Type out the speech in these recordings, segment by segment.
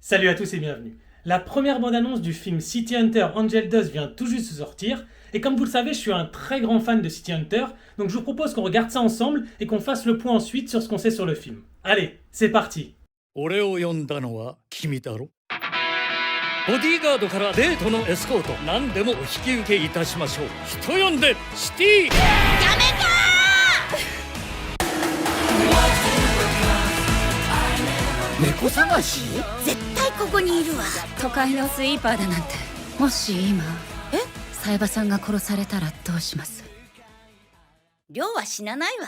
Salut à tous et bienvenue. La première bande-annonce du film City Hunter Angel Dust vient tout juste de sortir, et comme vous le savez, je suis un très grand fan de City Hunter, donc je vous propose qu'on regarde ça ensemble et qu'on fasse le point ensuite sur ce qu'on sait sur le film. Allez, c'est parti. 俺を呼んだのは君だろ。ボディーガードからデートのエスコート、何でもお引き受けいたしましょう。人呼んでシティ。猫探し？絶対ここにいるわ。都会のスイーパーだなんて。もし今冴羽さんが殺されたらどうします？亮は死なないわ。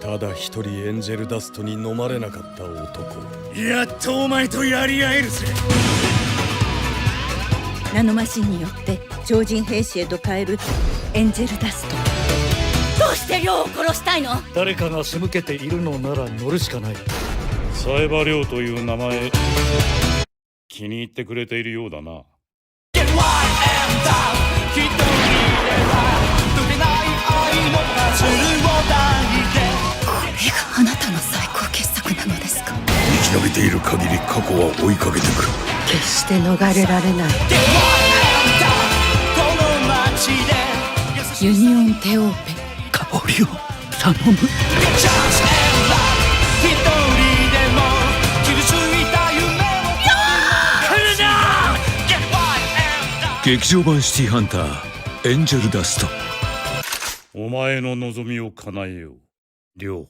ただ一人エンジェルダストに飲まれなかった男。やっとお前とやり合えるぜ。ナノマシンによって超人兵士へと変えるエンジェルダスト。どうして亮を殺したいの？誰かが仕向けているのなら乗るしかない。冴羽亮という名前気に入ってくれているようだな。これがあなたの最高傑作なのですか？生き延びている限り過去は追いかけてくる。決して逃れられない。ユニオンテオーペ、香りを頼む。劇場版シティハンターエンジェルダスト。お前の望みを叶えよう、亮。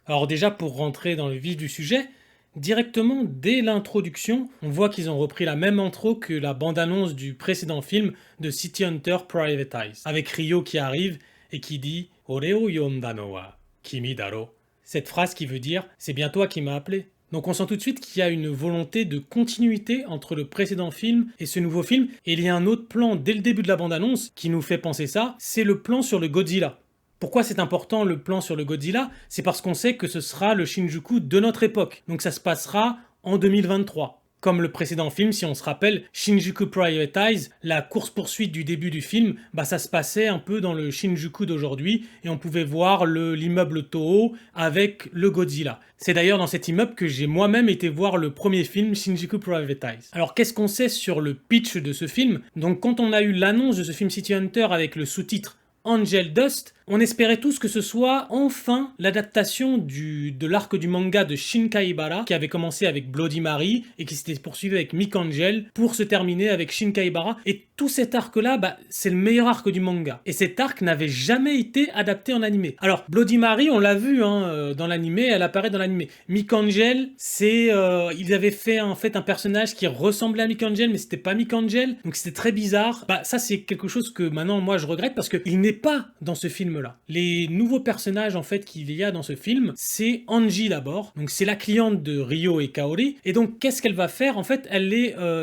Alors déjà, pour rentrer dans le vif du sujet, directement dès l'introduction, on voit qu'ils ont repris la même intro que la bande-annonce du précédent film de City Hunter Private Eyes, avec Ryo qui arrive et qui dit « Ore o yonda no wa kimi daro ». Cette phrase qui veut dire « c'est bien toi qui m'as appelé ». Donc on sent tout de suite qu'il y a une volonté de continuité entre le précédent film et ce nouveau film, et il y a un autre plan dès le début de la bande-annonce qui nous fait penser ça, c'est le plan sur le Godzilla. Pourquoi c'est important le plan sur le Godzilla? C'est parce qu'on sait que ce sera le Shinjuku de notre époque, donc ça se passera en 2023. Comme le précédent film, si on se rappelle, Shinjuku Private Eyes, la course-poursuite du début du film, ça se passait un peu dans le Shinjuku d'aujourd'hui, et on pouvait voir l'immeuble Toho avec le Godzilla. C'est d'ailleurs dans cet immeuble que j'ai moi-même été voir le premier film Shinjuku Private Eyes. Alors qu'est-ce qu'on sait sur le pitch de ce film? Donc quand on a eu l'annonce de ce film City Hunter avec le sous-titre Angel Dust, on espérait tous que ce soit enfin l'adaptation de l'arc du manga de Shin Kaibara qui avait commencé avec Bloody Mary et qui s'était poursuivi avec Mick Angel pour se terminer avec Shin Kaibara. Et tout cet arc-là, c'est le meilleur arc du manga. Et cet arc n'avait jamais été adapté en animé. Alors, Bloody Mary, on l'a vu dans l'animé, elle apparaît dans l'animé. Mick Angel, ils avaient fait en fait un personnage qui ressemblait à Mick Angel, mais c'était pas Mick Angel, donc c'était très bizarre. Ça, c'est quelque chose que maintenant, moi, je regrette parce qu'il n'est pas dans ce film-là. Les nouveaux personnages en fait qu'il y a dans ce film, c'est Angie d'abord, donc c'est la cliente de Ryo et Kaori, et donc qu'est-ce qu'elle va faire? En fait,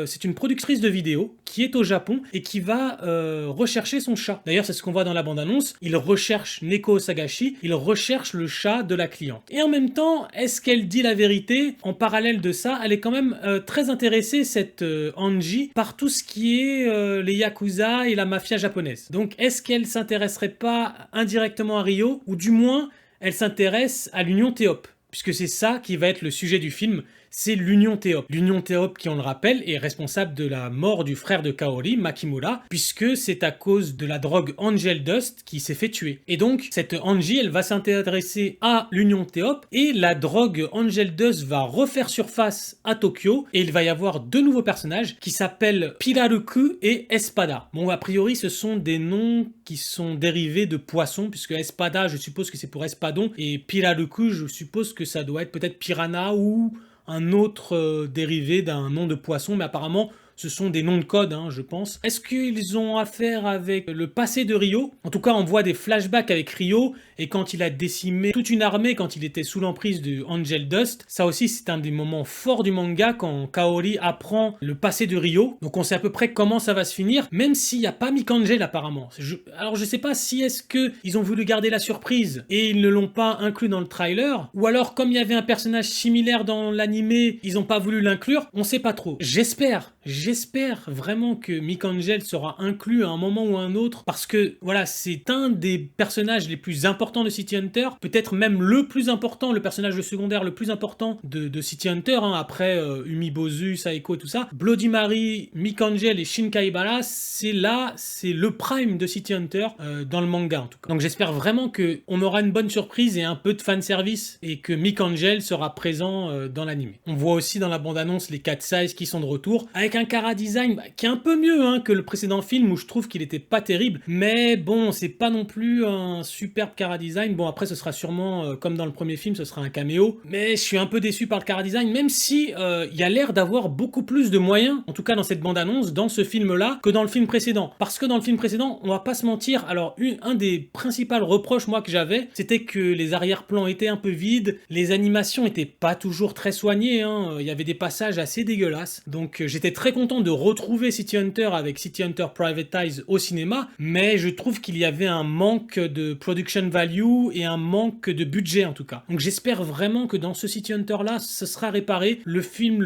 c'est une productrice de vidéos qui est au Japon et qui va rechercher son chat. D'ailleurs, c'est ce qu'on voit dans la bande-annonce, il recherche Neko Sagashi, il recherche le chat de la cliente. Et en même temps, est-ce qu'elle dit la vérité? En parallèle de ça, elle est quand même très intéressée, cette Angie, par tout ce qui est les Yakuza et la mafia japonaise. Donc, est-ce qu'elle s'intéresserait pas indirectement à Ryo, ou du moins elle s'intéresse à l'Union Théope, puisque c'est ça qui va être le sujet du film, c'est l'Union Théope. L'Union Théope, qui on le rappelle, est responsable de la mort du frère de Kaori, Makimura, puisque c'est à cause de la drogue Angel Dust qui s'est fait tuer. Et donc, cette Angie, elle va s'intéresser à l'Union Théope, et la drogue Angel Dust va refaire surface à Tokyo, et il va y avoir deux nouveaux personnages qui s'appellent Piraruku et Espada. Bon, a priori, ce sont des noms qui sont dérivés de poissons, puisque Espada, je suppose que c'est pour espadon, et Piraruku, je suppose que ça doit être peut-être piranha ou un autre dérivé d'un nom de poisson, mais apparemment ce sont des noms de code, je pense. Est-ce qu'ils ont affaire avec le passé de Ryo? En tout cas, on voit des flashbacks avec Ryo, et quand il a décimé toute une armée, quand il était sous l'emprise de Angel Dust, ça aussi c'est un des moments forts du manga, quand Kaori apprend le passé de Ryo, donc on sait à peu près comment ça va se finir, même s'il n'y a pas Mick Angel apparemment. Alors je sais pas si est-ce qu'ils ont voulu garder la surprise, et ils ne l'ont pas inclus dans le trailer, ou alors comme il y avait un personnage similaire dans l'animé, ils n'ont pas voulu l'inclure, on sait pas trop. J'espère j'espère vraiment que Mick Angel sera inclus à un moment ou à un autre, parce que voilà, c'est un des personnages les plus importants de City Hunter, peut-être même le plus important, le personnage secondaire le plus important de City Hunter, hein, après Umibozu, Saeko et tout ça. Bloody Mary, Mick Angel et Shin Kaibara, c'est le prime de City Hunter dans le manga en tout cas. Donc j'espère vraiment qu'on aura une bonne surprise et un peu de fanservice et que Mick Angel sera présent dans l'anime. On voit aussi dans la bande-annonce les 4 Size qui sont de retour, avec un chara design qui est un peu mieux hein, que le précédent film où je trouve qu'il était pas terrible, mais bon, c'est pas non plus un superbe chara design. Bon, après ce sera sûrement, comme dans le premier film, ce sera un caméo, mais je suis un peu déçu par le chara design, même si il y a l'air d'avoir beaucoup plus de moyens, en tout cas dans cette bande-annonce, dans ce film-là, que dans le film précédent. Parce que dans le film précédent, on va pas se mentir, alors un des principaux reproches moi que j'avais, c'était que les arrière-plans étaient un peu vides, les animations étaient pas toujours très soignées, hein. Il y avait des passages assez dégueulasses, donc j'étais très content de retrouver City Hunter avec City Hunter Private Eyes au cinéma, mais je trouve qu'il y avait un manque de production value et un manque de budget en tout cas. Donc j'espère vraiment que dans ce City Hunter là, ce sera réparé. Le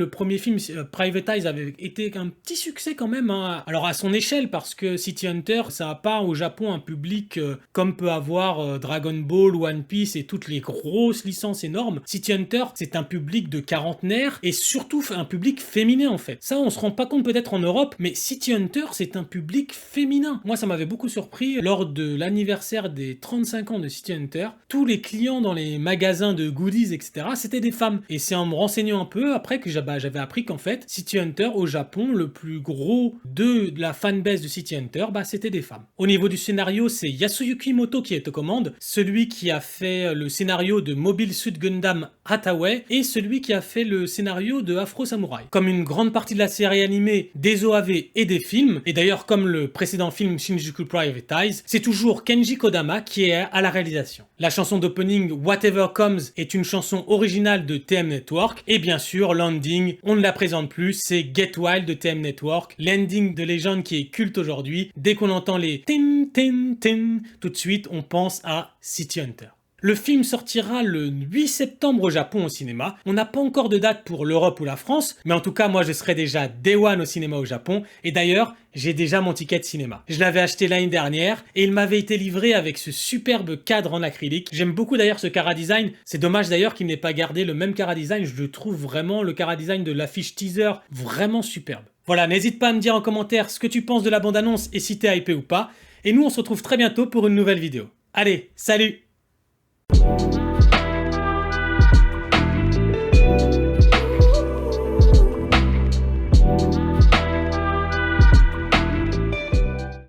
premier film Private Eyes avait été un petit succès quand même, hein. Alors à son échelle, parce que City Hunter, ça n'a pas au Japon un public comme peut avoir Dragon Ball, One Piece et toutes les grosses licences énormes. City Hunter, c'est un public de quarantenaires et surtout un public féminin en fait. Ça, on se rend pas compte peut-être en Europe, mais City Hunter, c'est un public féminin. Moi, ça m'avait beaucoup surpris lors de l'anniversaire des 35 ans de City Hunter. Tous les clients dans les magasins de goodies, etc., c'était des femmes. Et c'est en me renseignant un peu après que j'avais appris qu'en fait, City Hunter au Japon, le plus gros de la fanbase de City Hunter, c'était des femmes. Au niveau du scénario, c'est Yasuyuki Moto qui est aux commandes, celui qui a fait le scénario de Mobile Suit Gundam Hathaway et celui qui a fait le scénario de Afro Samurai. Comme une grande partie de la série animée, des OAV et des films, et d'ailleurs comme le précédent film Shinjuku Private Eyes, c'est toujours Kenji Kodama qui est à la réalisation. La chanson d'opening Whatever Comes est une chanson originale de TM Network, et bien sûr l'ending, on ne la présente plus, c'est Get Wild de TM Network, l'ending de légende qui est culte aujourd'hui. Dès qu'on entend les tin tin tin, tout de suite on pense à City Hunter. Le film sortira le 8 septembre au Japon au cinéma. On n'a pas encore de date pour l'Europe ou la France, mais en tout cas, moi je serai déjà Day One au cinéma au Japon. Et d'ailleurs, j'ai déjà mon ticket de cinéma. Je l'avais acheté l'année dernière et il m'avait été livré avec ce superbe cadre en acrylique. J'aime beaucoup d'ailleurs ce chara design. C'est dommage d'ailleurs qu'il n'ait pas gardé le même chara design. Je le trouve vraiment, le chara design de l'affiche teaser, vraiment superbe. Voilà, n'hésite pas à me dire en commentaire ce que tu penses de la bande-annonce et si t'es hypé ou pas. Et nous, on se retrouve très bientôt pour une nouvelle vidéo. Allez, salut!